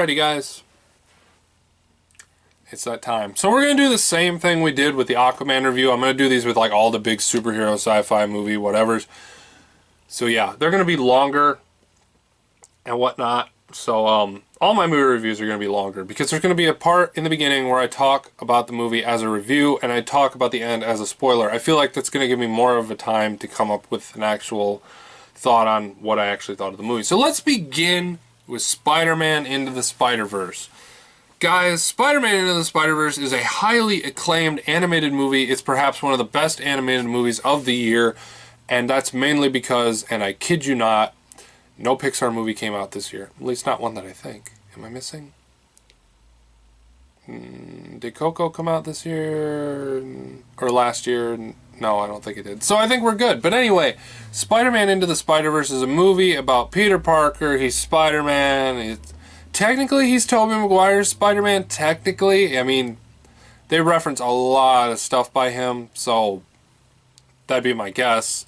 Alrighty guys, it's that time. So we're going to do the same thing we did with the Aquaman review. I'm going to do these with like all the big superhero sci-fi movie whatevers. So yeah, they're going to be longer and whatnot. So all my movie reviews are going to be longer because there's going to be a part in the beginning where I talk about the movie as a review and I talk about the end as a spoiler. I feel like that's going to give me more of a time to come up with an actual thought on what I actually thought of the movie. So let's begin with Spider-Man Into the Spiderverse. Guys, Spider-Man Into the Spiderverse is a highly acclaimed animated movie. It's perhaps one of the best animated movies of the year, and that's mainly because, and I kid you not, no Pixar movie came out this year. At least not one that I think. Am I missing? Did Coco come out this year? Or last year? No, I don't think it did. So I think we're good. But anyway, Spider-Man Into the Spider-Verse is a movie about Peter Parker. He's Spider-Man. Technically, he's Tobey Maguire's Spider-Man. Technically. I mean, they reference a lot of stuff by him. So that'd be my guess.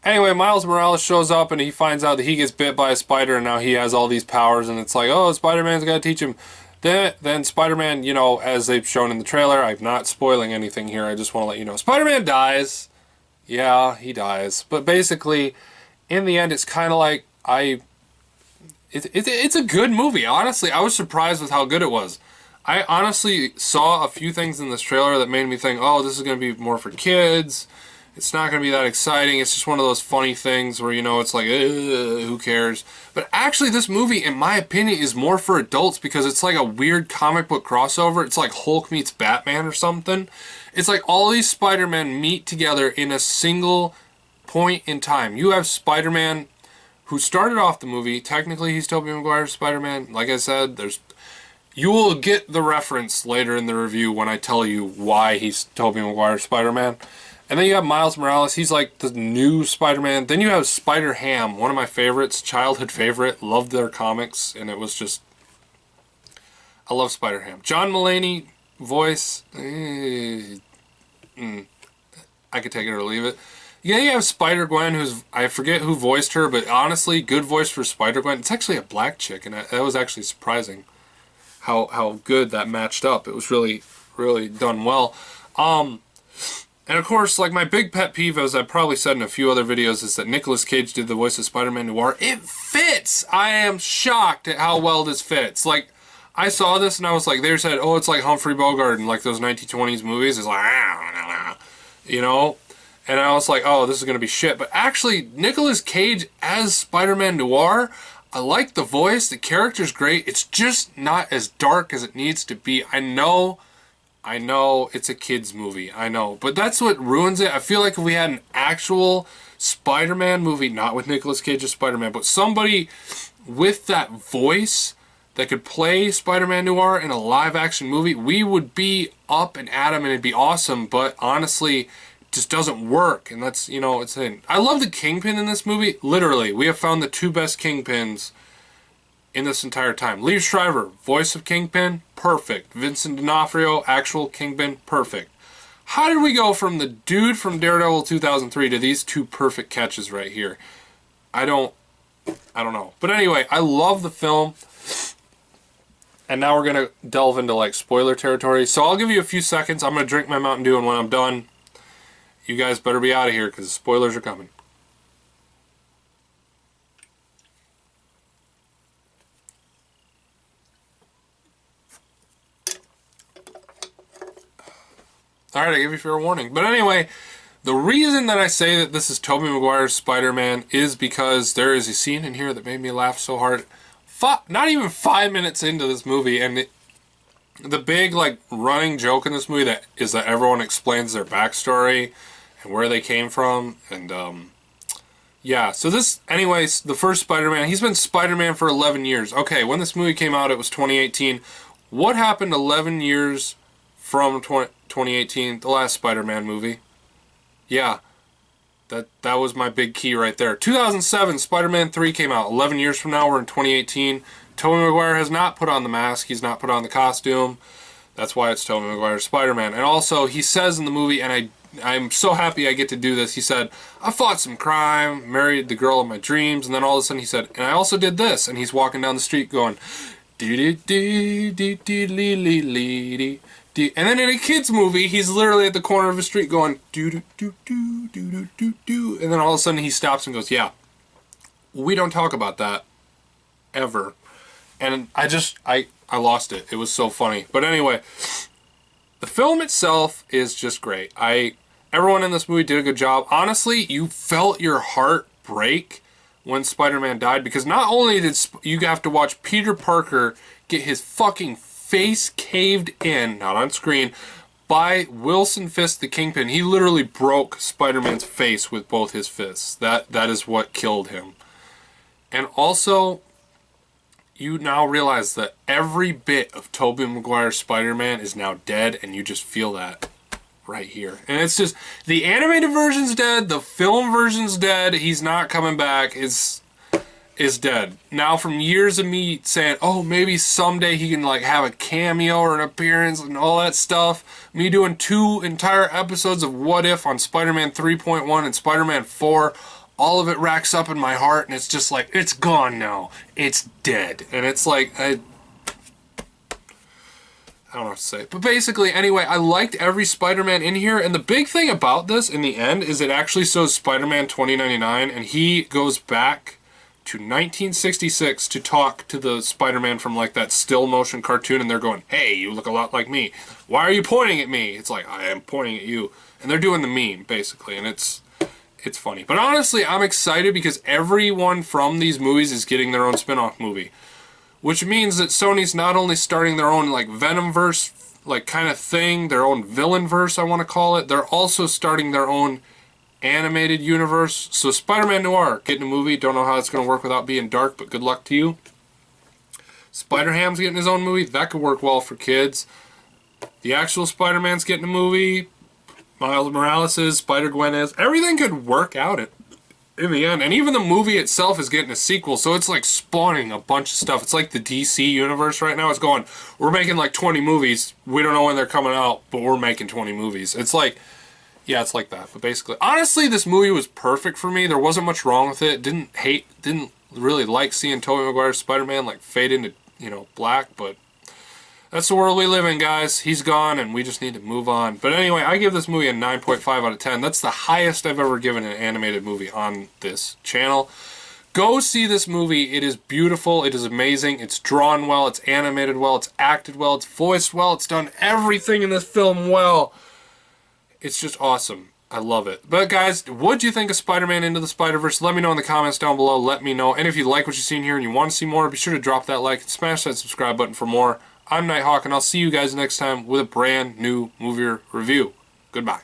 Anyway, Miles Morales shows up and he finds out that he gets bit by a spider and now he has all these powers and it's like, oh, Spider-Man's got to teach him. Then Spider-Man, you know, as they've shown in the trailer, I'm not spoiling anything here, I just want to let you know. Spider-Man dies. Yeah, he dies. But basically, in the end, it's kind of like, it's a good movie, honestly. I was surprised with how good it was. I honestly saw a few things in this trailer that made me think, oh, this is going to be more for kids. It's not going to be that exciting. It's just one of those funny things where, you know, it's like, who cares? But actually, this movie, in my opinion, is more for adults because it's like a weird comic book crossover. It's like Hulk meets Batman or something. It's like all these Spider-Men meet together in a single point in time. You have Spider-Man, who started off the movie. Technically, he's Tobey Maguire's Spider-Man. Like I said, you will get the reference later in the review when I tell you why he's Tobey Maguire's Spider-Man. And then you have Miles Morales. He's like the new Spider-Man. Then you have Spider-Ham, one of my favorites, childhood favorite. Loved their comics, and it was just... I love Spider-Ham. John Mulaney, voice... I could take it or leave it. Yeah, you have Spider-Gwen, who's... I forget who voiced her, but honestly, good voice for Spider-Gwen. It's actually a black chick, and that was actually surprising how good that matched up. It was really, really done well. And of course, like my big pet peeve, as I've probably said in a few other videos, is that Nicolas Cage did the voice of Spider-Man Noir. It fits! I am shocked at how well this fits. Like, I saw this and I was like, they said, oh, it's like Humphrey Bogart in like those 1920s movies. It's like, you know? And I was like, oh, this is going to be shit. But actually, Nicolas Cage as Spider-Man Noir, I like the voice. The character's great. It's just not as dark as it needs to be. I know it's a kid's movie, I know, but that's what ruins it. I feel like if we had an actual Spider-Man movie, not with Nicolas Cage as Spider-Man, but somebody with that voice that could play Spider-Man Noir in a live-action movie, we would be up and at 'em and it'd be awesome, but honestly, it just doesn't work, and that's, you know, it's in. I love the Kingpin in this movie. Literally, we have found the two best Kingpins in this entire time. Liev Schreiber, voice of Kingpin, perfect. Vincent D'Onofrio, actual Kingpin, perfect. How did we go from the dude from Daredevil 2003 to these two perfect catches right here? I don't know. But anyway, I love the film. And now we're going to delve into like spoiler territory. So I'll give you a few seconds. I'm going to drink my Mountain Dew, and when I'm done, you guys better be out of here because spoilers are coming. Alright, I give you fair warning. But anyway, the reason that I say that this is Tobey Maguire's Spider-Man is because there is a scene in here that made me laugh so hard. Not even 5 minutes into this movie, and the big like running joke in this movie is that everyone explains their backstory and where they came from. And yeah, so this, anyways, the first Spider-Man, he's been Spider-Man for 11 years. Okay, when this movie came out, it was 2018. What happened 11 years from 2018, the last Spider-Man movie? Yeah, that was my big key right there. 2007, Spider-Man 3 came out. 11 years from now, we're in 2018. Tobey Maguire has not put on the mask. He's not put on the costume. That's why it's Tobey Maguire's Spider-Man. And also, he says in the movie, and I'm so happy I get to do this, he said, I fought some crime, married the girl of my dreams, and then all of a sudden he said, and I also did this. And he's walking down the street going, And then in a kid's movie, he's literally at the corner of a street going do do do do do do do, and then all of a sudden he stops and goes, "Yeah, we don't talk about that ever." And I lost it. It was so funny. But anyway, the film itself is just great. Everyone in this movie did a good job. Honestly, you felt your heart break when Spider-Man died, because not only did you have to watch Peter Parker get his fucking face caved in, not on screen, by Wilson Fisk the Kingpin. He literally broke Spider-Man's face with both his fists. That is what killed him. And also, you now realize that every bit of Tobey Maguire's Spider-Man is now dead, and you just feel that right here. And it's just, the animated version's dead, the film version's dead, he's not coming back, is dead. Now, from years of me saying, oh, maybe someday he can like have a cameo or an appearance and all that stuff, me doing 2 entire episodes of What If on Spider-Man 3.1 and Spider-Man 4, all of it racks up in my heart, and it's just like, it's gone now. It's dead. And it's like, I don't know what to say. But basically, anyway, I liked every Spider-Man in here, and the big thing about this, in the end, is it actually shows Spider-Man 2099, and he goes back to 1966 to talk to the Spider-Man from like that still motion cartoon, and they're going, hey, you look a lot like me. Why are you pointing at me? It's like, I am pointing at you. And they're doing the meme, basically, and it's funny. But honestly, I'm excited because everyone from these movies is getting their own spin-off movie. Which means that Sony's not only starting their own like Venomverse like kind of thing, their own Villainverse I want to call it, they're also starting their own animated universe. So Spider-Man Noir getting a movie, don't know how it's going to work without being dark, but good luck to you. Spider-Ham's getting his own movie, that could work well for kids. The actual Spider-Man's getting a movie, Miles Morales is, Spider-Gwen is, everything could work out in the end. And even the movie itself is getting a sequel, so it's like spawning a bunch of stuff. It's like the DC universe right now. It's going, we're making like 20 movies. We don't know when they're coming out, but we're making 20 movies. It's like, yeah, it's like that. But basically, honestly, this movie was perfect for me. There wasn't much wrong with it. Didn't really like seeing Tobey Maguire's Spider-Man like fade into, black, but that's the world we live in, guys. He's gone, and we just need to move on. But anyway, I give this movie a 9.5 out of 10. That's the highest I've ever given an animated movie on this channel. Go see this movie. It is beautiful. It is amazing. It's drawn well. It's animated well. It's acted well. It's voiced well. It's done everything in this film well. It's just awesome. I love it. But guys, what'd you think of Spider-Man Into the Spider-Verse? Let me know in the comments down below. Let me know. And if you like what you've seen here and you want to see more, be sure to drop that like and smash that subscribe button for more. I'm Nighthawk, and I'll see you guys next time with a brand new movie review. Goodbye.